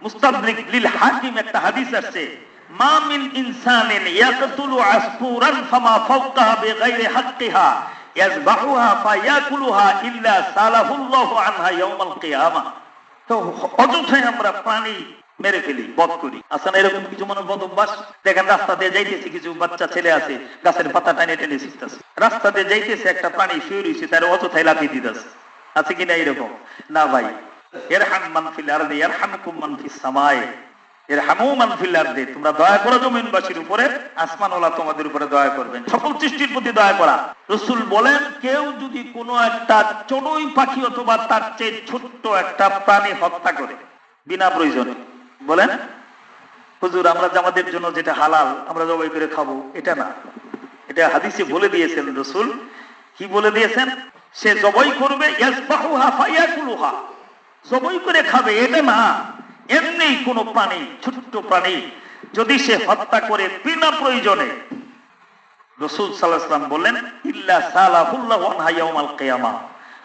মুস্তাদরিক লিল হাকিম একটা হাদিস আছে, মা মিন ইনসানিন ইয়াকতুলু আসফুরান ফামা ফাওকাহা বিগাইরি হাক্কিহা ইয়াযবাহুহা ফায়াকুলুহা ইল্লা সালাহুল্লাহু আনহা ইয়াউমাল কিয়ামাহ। তো অযথাই আমরা প্রাণী মেরে ফেলি, বধ করি। আসলে এরকম কিছু মনে বদ অভ্যাস, দেখেন রাস্তা দিয়ে যাইতেছে, কিছু বাচ্চা ছেলে আছে গাছের পাতা টানে টেনে ছিটতেছে, রাস্তা দিয়ে যাইতেছে একটা প্রাণী শুয়ে রয়েছে, তার অযথাই লাফিয়ে দিতেছে, আছে কিনা এরকম? না ভাই, ইরহাম মান ফিল আরদি ইয়ারহামকুম মান ফিস সামায়ে ইরহামু মান ফিল আরদি, তোমরা দয়া করো জমিনবাসীর উপরে, আসমানওয়ালা তোমাদের উপরে দয়া করবেন, সকল সৃষ্টির প্রতি দয়া করা। রাসূল বলেন, কেউ যদি কোনো একটা চড়ুই পাখি অথবা তার চেয়ে ছোট্ট একটা প্রাণী হত্যা করে বিনা প্রয়োজনে, বলেন হুজুর আমরা আমাদের জন্য যেটা হালাল আমরা জবাই করে খাবো, এটা না। এটা হাদিসে বলে দিয়েছেন রাসূল। কি বলে দিয়েছেন? সে জবাই করবে, ইয়াসবাহুহা ফায়াকুলুহা, জবাই করে খাবে, এটা না। এমনি কোন প্রাণী, ছোট্ট প্রাণী যদি সে হত্যা করে বিনা প্রয়োজনে, রাসূল সাল্লাল্লাহু আলাইহি ওয়াসাল্লাম বলেন, ইল্লা সালাহুল্লাহু আনহা ইয়াউমাল কিয়ামাহ,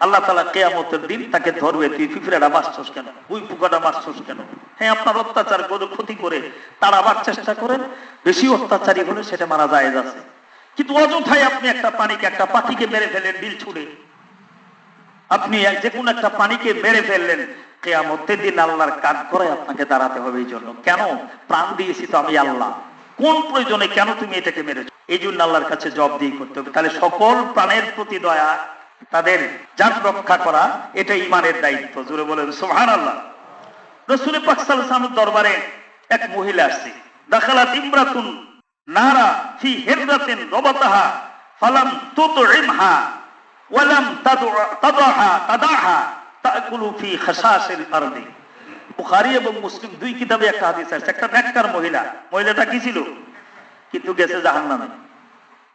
আল্লাহ তাআলা কিয়ামতের দিন তাকে ধরবে, তুই পিঁপড়াটা মারছস কেন, ওই পোকাটা মারছস কেন? হ্যাঁ, আপনার অত্যাচার করে ক্ষতি করে তাড়াবার চেষ্টা করেন, বেশি অত্যাচারী হলে সেটা মারা জায়েজ আছে, কিন্তু অযথাই আপনি একটা প্রাণীকে, একটা পাখিকে মেরে ফেলেন ডিল ছুড়ে, আপনি যে কোনো একটা প্রাণীকে মেরে ফেললেন, কিয়ামতের দিন আল্লাহর কাঠ করে আপনাকে দাঁড়াতে হবে। এই জন্য কেন? প্রাণ দিয়েছি তো আমি আল্লাহ, কোন প্রয়োজনে কেন তুমি এটাকে মেরেছো? এই জন্য আল্লাহর কাছে জবাবদিহি করতে হবে। তাহলে সকল প্রাণের প্রতি দয়া, তাদের জান রক্ষা করা, এটা ঈমানের দায়িত্ব। জোরে বলেন সুবহানাল্লাহ। রাসূল পাক সাল্লাল্লাহু আলাইহি ওয়াসাল্লামের দরবারে এক মহিলা আসছে, দাখালাত ইমরাতুন নারা ফি হিররাতিন রাবাতাহা ফালাম তুতইমহা ওয়ালাম তাদাহা তাকুলু ফি খাসাসিল আরদি। বুখারী এবং মুসলিম দুই কিতাবে একটা হাদিস আছে। একটা নেককার মহিলা, মহিলাটা কি ছিল? কিন্তু গেছে জাহান্নামে।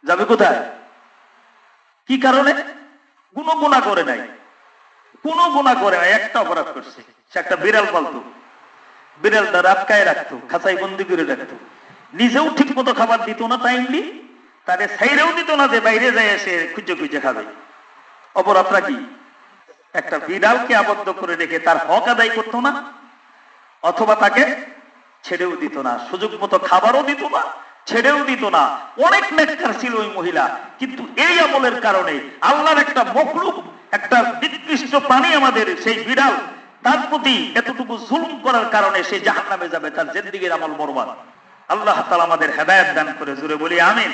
যাবে কোথায়? কি কারণে? কোনো গুনাহ করে নাই, কোনো গুনাহ করে নাই, একটা অপরাধ করছে। সে একটা বিড়াল পালতো, বিড়ালটা রাতকায় রাখতো, খাঁচাই বন্দি করে রাখতো, নিজেও ঠিক মতো খাবার দিত না টাইমলি, তাকে ছাইরেও দিত না যে বাইরে যায় সে খুঁজে খুঁজে খাবে। অপরাধটা কি? একটা বিড়ালকে আবদ্ধ করে রেখে তার হক আদায় করতো না, অথবা তাকে ছেড়েও দিত না, সুযোগ মতো খাবারও দিত না, ছেড়েও দিত না। অনেক নেককার ছিল ওই মহিলা, কিন্তু এই আমলের কারণে আল্লাহর একটা মখলুক, একটা নিকৃষ্ট প্রাণী আমাদের সেই বিড়াল, তার প্রতি এতটুকু জুলুম করার কারণে সে জাহান্নামে যাবে, তার জিন্দেগীর আমল বরবাদ। আল্লাহ তাআলা আমাদের হেদায়েত দান করে, জোরে বলি আমিন।